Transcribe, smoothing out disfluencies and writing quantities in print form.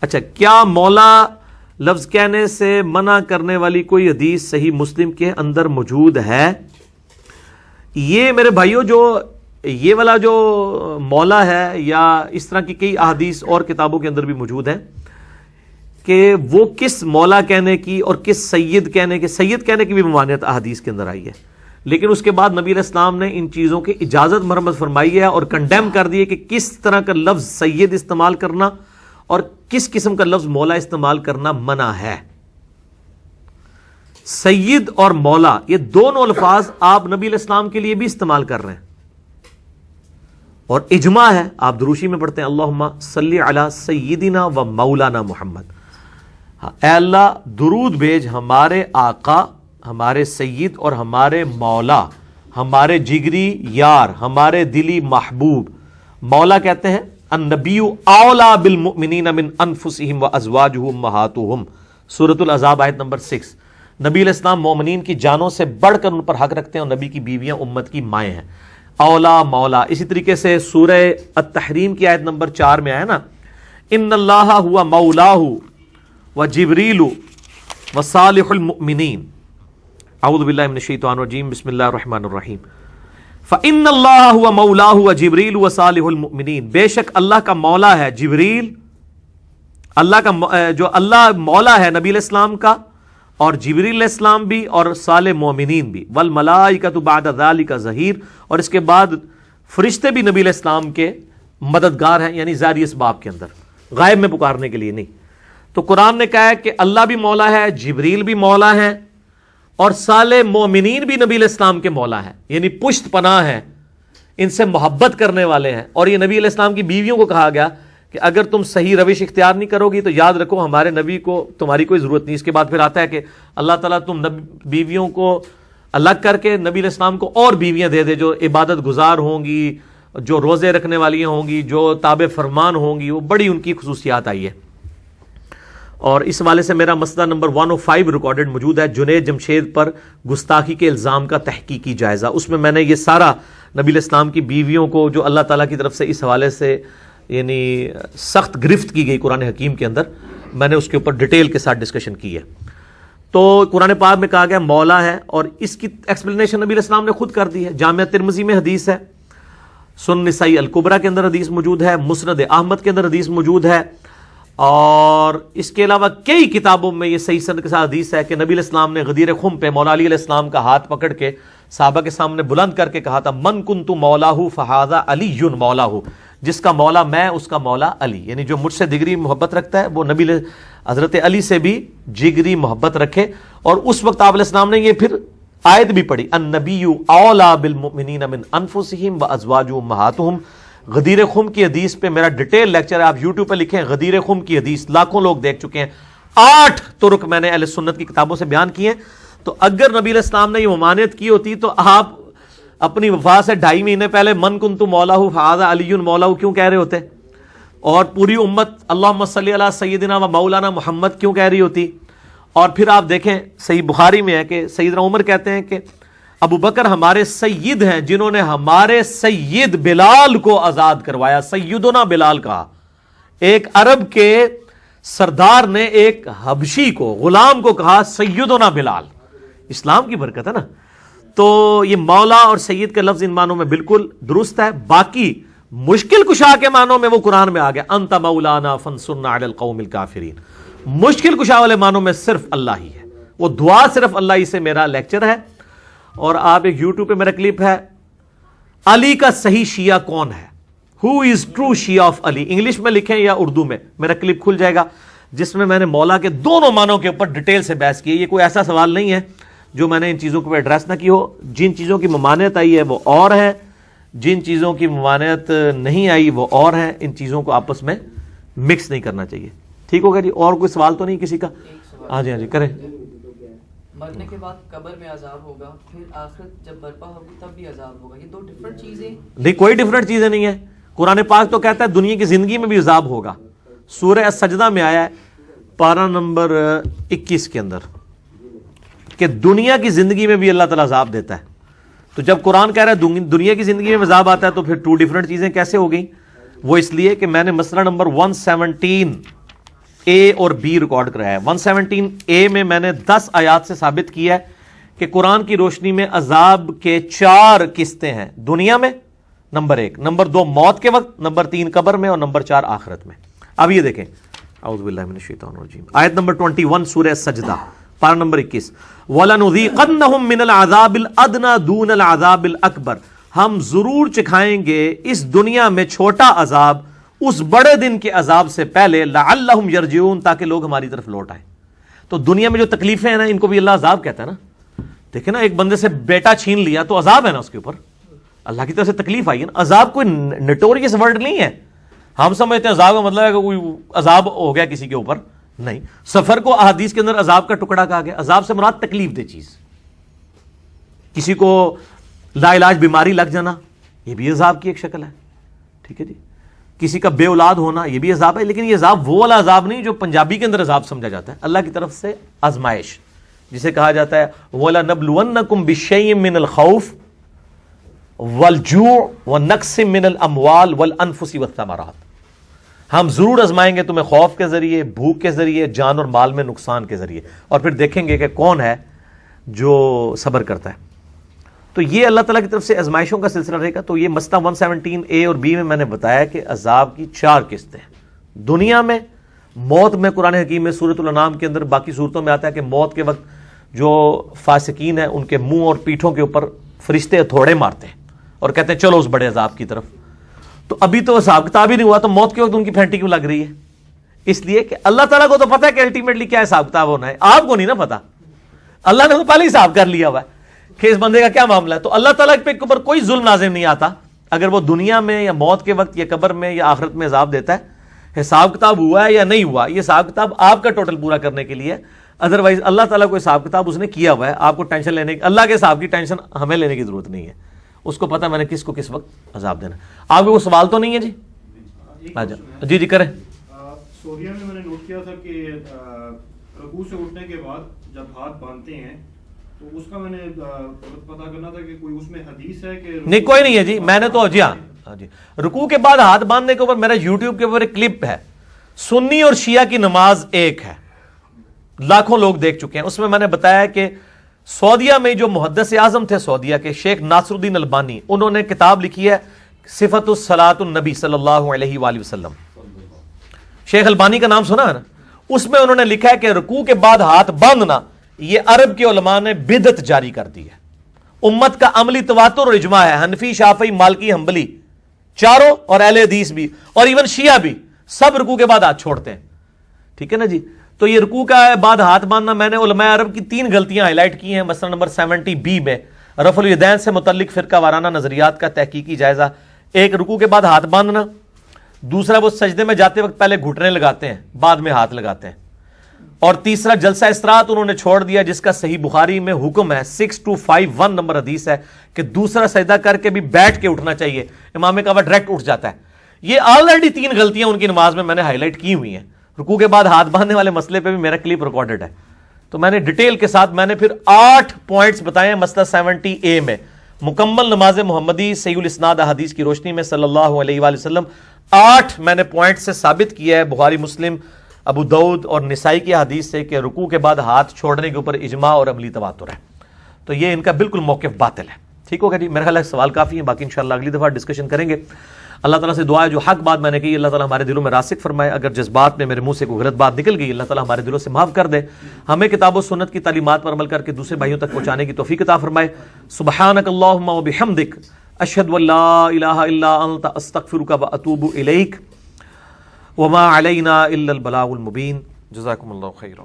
اچھا، کیا مولا لفظ کہنے سے منع کرنے والی کوئی حدیث صحیح مسلم کے اندر موجود ہے؟ یہ میرے بھائیوں جو یہ والا جو مولا ہے یا اس طرح کی کئی احادیث اور کتابوں کے اندر بھی موجود ہیں کہ وہ کس مولا کہنے کی اور کس سید کہنے کے، سید کہنے کی بھی ممانعت احادیث کے اندر آئی ہے، لیکن اس کے بعد نبی علیہ السلام نے ان چیزوں کی اجازت مرمت فرمائی ہے اور کنڈیم کر دی ہے کہ کس طرح کا لفظ سید استعمال کرنا اور کس قسم کا لفظ مولا استعمال کرنا منع ہے۔ سید اور مولا یہ دونوں الفاظ آپ نبی علیہ السلام کے لیے بھی استعمال کر رہے ہیں، اور اجماع ہے، آپ دروشی میں پڑھتے ہیں اللہم صلی علی سیدنا و مولانا محمد، اے اللہ درود بھیج ہمارے آقا، ہمارے سید اور ہمارے مولا، ہمارے جگری یار، ہمارے دلی محبوب۔ مولا کہتے ہیں النبی اولا بالمؤمنین من انفسہم وازواجہ امہاتہم، سورۃ الاحزاب آیت نمبر 6۔ نبی علیہ السلام مومنین کی جانوں سے بڑھ کر ان پر حق رکھتے ہیں اور نبی کی بیویاں امت کی مائیں ہیں۔ اولا مولا، اسی طریقے سے سورہ التحریم کی آیت نمبر 4 میں آیا نا، ان اللہ ہوا مولاہ وجبریل وصالح المؤمنین، اعوذ باللہ من الشیطان الرجیم، بسم اللہ الرحمن الرحیم، فإن اللہ ہوا مولاہ وجبریل وصالح المؤمنین، بے شک اللہ کا مولا ہے جبریل، اللہ کا جو اللہ مولا ہے نبی علیہ السلام کا، اور جبریل علیہ السلام بھی اور صالح مومنین بھی، والملائکۃ بعد ذلک ظہیر، اور اس کے بعد فرشتے بھی نبی علیہ السلام کے مددگار ہیں، یعنی ظاہری اسباب کے اندر، غائب میں پکارنے کے لیے نہیں۔ تو قرآن نے کہا ہے کہ اللہ بھی مولا ہے، جبریل بھی مولا ہے، اور صالح مومنین بھی نبی علیہ السلام کے مولا ہیں، یعنی پشت پناہ ہیں، ان سے محبت کرنے والے ہیں۔ اور یہ نبی علیہ السلام کی بیویوں کو کہا گیا کہ اگر تم صحیح روش اختیار نہیں کرو گی تو یاد رکھو ہمارے نبی کو تمہاری کوئی ضرورت نہیں۔ اس کے بعد پھر آتا ہے کہ اللہ تعالیٰ تم بیویوں کو الگ کر کے نبی علیہ السلام کو اور بیویاں دے دے جو عبادت گزار ہوں گی، جو روزے رکھنے والی ہوں گی، جو تابع فرمان ہوں گی، وہ بڑی ان کی خصوصیات آئی ہے۔ اور اس حوالے سے میرا مسئلہ نمبر 105 ریکارڈڈ موجود ہے، جنید جمشید پر گستاخی کے الزام کا تحقیقی جائزہ، اس میں میں نے یہ سارا نبی علیہ السلام کی بیویوں کو جو اللہ تعالیٰ کی طرف سے اس حوالے سے یعنی سخت گرفت کی گئی قرآن حکیم کے اندر، میں نے اس کے اوپر ڈیٹیل کے ساتھ ڈسکشن کی ہے۔ تو قرآن پاک میں کہا گیا مولا ہے، اور اس کی ایکسپلینیشن نبی علیہ السلام نے خود کر دی ہے۔ جامعہ ترمذی میں حدیث ہے، سنن نسائی الکبریٰ کے اندر حدیث موجود ہے، مسند احمد کے اندر حدیث موجود ہے، اور اس کے علاوہ کئی کتابوں میں یہ صحیح سند کے ساتھ حدیث ہے کہ نبی علیہ السلام نے غدیر خم پہ مولا علی علیہ السلام کا ہاتھ پکڑ کے صحابہ کے سامنے بلند کر کے کہا تھا من کنت مولاہ فہذا علی مولاہ، جس کا مولا میں اس کا مولا علی، یعنی جو مجھ سے جگری محبت رکھتا ہے وہ نبی حضرت علی سے بھی جگری محبت رکھے۔ اور اس وقت آپ علیہ السلام نے یہ پھر آیت بھی پڑھی النبی اولا بالمؤمنین من انفسہم وازواجہ امہاتہم۔ غدیر خم کی حدیث پہ میرا ڈیٹیل لیکچر ہے، آپ یوٹیوب پہ لکھیں غدیر خم کی حدیث، لاکھوں لوگ دیکھ چکے ہیں، 8 طرق میں نے اہل سنت کی کتابوں سے بیان کیے ہیں۔ تو اگر نبی علیہ السلام نے یہ ممانعت کی ہوتی تو آپ اپنی وفات سے 2.5 مہینے پہلے من کنت مولاہ فہذا علی مولاہ کیوں کہہ رہے ہوتے، اور پوری امت اللہم صلی علی سیدنا و مولانا محمد کیوں کہہ رہی ہوتی؟ اور پھر آپ دیکھیں صحیح بخاری میں ہے کہ سیدنا عمر کہتے ہیں کہ ابو بکر ہمارے سید ہیں جنہوں نے ہمارے سید بلال کو آزاد کروایا، سیدنا بلال کہا۔ ایک عرب کے سردار نے ایک حبشی کو، غلام کو کہا سیدنا بلال، اسلام کی برکت ہے نا۔ تو یہ مولا اور سید کے لفظ ان معنوں میں بالکل درست ہے، باقی مشکل کشا کے معنوں میں وہ قرآن میں آ گیا انت مولانا فانصرنا علی القوم الکافرین، مشکل کشا والے معنوں میں صرف اللہ ہی ہے، وہ دعا صرف اللہ ہی سے میرا لیکچر ہے۔ اور آپ ایک یوٹیوب پہ میرا کلپ ہے علی کا صحیح شیعہ کون ہے، who is true Shia of Ali, English میں لکھیں یا اردو میں، میرا کلپ کھل جائے گا جس میں نے مولا کے دونوں معنوں کے اوپر ڈیٹیل سے بحث کی ہے۔ یہ کوئی ایسا سوال نہیں ہے جو میں نے ان چیزوں کو ایڈریس نہ کی ہو، جن چیزوں کی ممانعت آئی ہے وہ اور ہے، جن چیزوں کی ممانعت نہیں آئی وہ اور ہیں، ان چیزوں کو آپس میں مکس نہیں کرنا چاہیے۔ ٹھیک ہوگا جی؟ اور کوئی سوال تو نہیں کسی کا؟ ہاں جی کریں۔ مرنے کے بعد قبر میں عذاب ہوگا، پھر آخرت جب برپا ہوگی تب بھی عذاب ہوگا، یہ 2 ڈفرنٹ چیزیں نہیں، کوئی ڈفرنٹ چیزیں نہیں ہے۔ قرآن پاک تو کہتا ہے دنیا کی زندگی میں بھی عذاب ہوگا، سورہ السجدہ میں آیا ہے پارہ نمبر 21 کے اندر کہ دنیا کی زندگی میں بھی اللہ تعالیٰ عذاب دیتا ہے۔ تو جب قرآن کہہ رہا ہے دنیا کی زندگی میں عذاب آتا ہے تو پھر 2 ڈفرنٹ چیزیں کیسے ہو گئیں؟ وہ اس لیے کہ میں نے مسئلہ نمبر 117 اے اور بی ریکارڈ کرایا ہے. 117 اے میں میں نے 10 آیات سے ثابت کیا ہے کہ قرآن کی روشنی میں عذاب کے 4 قسطیں ہیں دنیا میں، نمبر 1، نمبر 2 موت کے وقت، نمبر 3 قبر میں، اور نمبر 4 آخرت میں. اب یہ دیکھیں، اعوذ باللہ من الشیطان الرجیم، آیت نمبر 21 سورہ سجدہ، پارہ نمبر 21، وَلَنُذِيقَنَّهُم مِّنَ الْعَذَابِ الْأَدْنَىٰ دُونَ الْعَذَابِ الْأَكْبَرِ، ہم ضرور چکھائیں گے اس دنیا میں چھوٹا عذاب اس بڑے دن کے عذاب سے پہلے، لعلہم یرجعون، تاکہ لوگ ہماری طرف لوٹ آئیں. تو دنیا میں جو تکلیفیں ہیں نا، ان کو بھی اللہ عذاب کہتا ہے نا. دیکھیں نا، ایک بندے سے بیٹا چھین لیا تو عذاب ہے نا اس کے اوپر، اللہ کی طرف سے تکلیف آئی ہے نا. عذاب کوئی نٹوریس ورڈ نہیں ہے. ہم سمجھتے ہیں عذاب کا مطلب ہے کہ کوئی عذاب ہو گیا کسی کے اوپر، نہیں. سفر کو احادیث کے اندر عذاب کا ٹکڑا کہا گیا. عذاب سے مراد تکلیف دہ چیز. کسی کو لا علاج بیماری لگ جانا، یہ بھی عذاب کی ایک شکل ہے، ٹھیک ہے جی. کسی کا بے اولاد ہونا، یہ بھی عذاب ہے. لیکن یہ عذاب وہ والا عذاب نہیں جو پنجابی کے اندر عذاب سمجھا جاتا ہے. اللہ کی طرف سے آزمائش، جسے کہا جاتا ہے وَلَنَبْلُوَنَّكُمْ بِشَيْءٍ مِّنَ الْخَوْفِ وَالْجُوعِ وَنَقْصٍ مِّنَ الْأَمْوَالِ وَالْأَنفُسِ وَالثَّمَرَاتِ، ہم ضرور آزمائیں گے تمہیں خوف کے ذریعے، بھوک کے ذریعے، جان اور مال میں نقصان کے ذریعے، اور پھر دیکھیں گے کہ کون ہے جو صبر کرتا ہے. تو یہ اللہ تعالیٰ کی طرف سے آزمائشوں کا سلسلہ رہے گا. تو یہ مسئلہ 117 اے اور بی میں نے بتایا کہ عذاب کی 4 قسطیں ہیں دنیا میں. موت میں قرآن حکیم میں سورۃ الانعام کے اندر، باقی صورتوں میں آتا ہے کہ موت کے وقت جو فاسقین ہیں ان کے منہ اور پیٹھوں کے اوپر فرشتے ہتھوڑے مارتے ہیں اور کہتے ہیں چلو اس بڑے عذاب کی طرف. تو ابھی تو حساب کتاب ہی نہیں ہوا، تو موت کے وقت ان کی پھینٹی کیوں لگ رہی ہے؟ اس لیے کہ اللہ تعالیٰ کو تو پتا ہے کہ الٹیمیٹلی کیا حساب کتاب ہونا ہے، آپ کو نہیں نا پتا. اللہ نے تو پہلے حساب کر لیا ہوا ہے کہ اس بندے کا کیا معاملہ ہے. تو اللہ تعالیٰ کے اوپر کوئی ظلم لازم نہیں آتا اگر وہ دنیا میں یا موت کے وقت یا قبر میں یا آخرت میں عذاب دیتا ہے. حساب کتاب ہوا ہے یا نہیں ہوا، یہ حساب کتاب آپ کا ٹوٹل پورا کرنے کے لیے. ادروائز اللہ تعالیٰ کو حساب کتاب اس نے کیا ہوا ہے، آپ کو ٹینشن لینے کی، اللہ کے حساب کی ٹینشن ہمیں لینے کی ضرورت نہیں ہے. اس کو پتا میں نے کس کو کس وقت عذاب دینا. آپ کو کوئی سوال تو نہیں ہے جی؟ جی جی کریں. سوریہ میں نے نوٹ کیا تھا کہ رکوع سے اٹھنے کے بعد جب ہاتھ باندھتے ہیں تو اس کا میں نے پتا کرنا تھا کہ کوئی اس میں حدیث ہے کہ نہیں، کوئی نہیں ہے جی. میں نے تو جی ہاں جی، رکوع کے بعد ہاتھ باندھنے کے اوپر میرا یوٹیوب کے اوپر ایک کلپ ہے، سنی اور شیعہ کی نماز ایک ہے، لاکھوں لوگ دیکھ چکے ہیں. اس میں نے بتایا کہ سعودیہ میں جو محدث اعظم تھے سعودیہ کے، شیخ ناصر الدین البانی، انہوں نے کتاب لکھی ہے صفت الصلاۃ النبی صلی اللہ علیہ وآلہ وسلم. شیخ البانی کا نام سنا ہے نا؟ اس میں انہوں نے لکھا ہے کہ رکوع کے بعد ہاتھ باندھنا یہ عرب کے علماء نے بدعت جاری کر دی ہے. امت کا عملی تواتر اور اجماع ہے. حنفی، شافعی، مالکی، حنبلی چاروں، اور اہل حدیث بھی، اور ایون شیعہ بھی، سب رکوع کے بعد ہاتھ چھوڑتے ہیں. ٹھیک ہے نا جی؟ تو یہ رکوع کا بعد ہاتھ باندھنا، میں نے علماء عرب کی 3 غلطیاں ہائی لائٹ کی ہیں. مثلا نمبر 70 بی میں رفع الیدین سے متعلق فرقہ وارانہ نظریات کا تحقیقی جائزہ. ایک، رکوع کے بعد ہاتھ باندھنا. دوسرا، وہ سجدے میں جاتے وقت پہلے گھٹنے لگاتے ہیں بعد میں ہاتھ لگاتے ہیں. اور تیسرا، جلسہ استراحت انہوں نے چھوڑ دیا، جس کا صحیح بخاری میں حکم ہے، 6251 نمبر حدیث ہے کہ دوسرا سجدہ کر کے بھی بیٹھ کے اٹھنا چاہیے. امام کعبہ ڈائریکٹ اٹھ جاتا ہے. یہ آلریڈی 3 غلطیاں ان کی نماز میں نے ہائی لائٹ کی ہوئی ہیں. رکوع کے بعد ہاتھ باندھنے والے مسئلے پہ بھی میرا کلپ ریکارڈڈ ہے. تو میں نے ڈیٹیل کے ساتھ میں نے پھر 8 پوائنٹس بتائے ہیں مسئلہ 70 اے میں. مکمل نماز محمدی صحیح الاسناد احادیث کی روشنی میں صلی اللہ علیہ وآلہ وسلم 8 میں نے پوائنٹ سے ثابت کیا ہے بخاری، مسلم، ابو داؤد اور نسائی کی حدیث سے کہ رکوع کے بعد ہاتھ چھوڑنے کے اوپر اجماع اور عملی تواتر ہے. تو یہ ان کا بالکل موقف باطل ہے. ٹھیک ہوگا جی؟ میرا خیال ہے سوال کافی ہیں، باقی انشاءاللہ اگلی دفعہ ڈسکشن کریں گے. اللہ تعالیٰ سے دعا ہے جو حق بات میں نے کی اللہ تعالیٰ ہمارے دلوں میں راسخ فرمائے. اگر جذبات میں میرے منہ سے کوئی غلط بات نکل گئی اللہ تعالیٰ ہمارے دلوں سے معاف کر دے. ہمیں کتاب و سنت کی تعلیمات پر عمل کر کے دوسرے بھائیوں تک پہنچانے کی توفیق عطا فرمائے. سبحانک اللہم و بحمدک، اشہد ان لا الہ الا انت، استغفرک و اتوب الیک، وما علینا الا البلاغ المبین. جزاکم اللہ خیرا.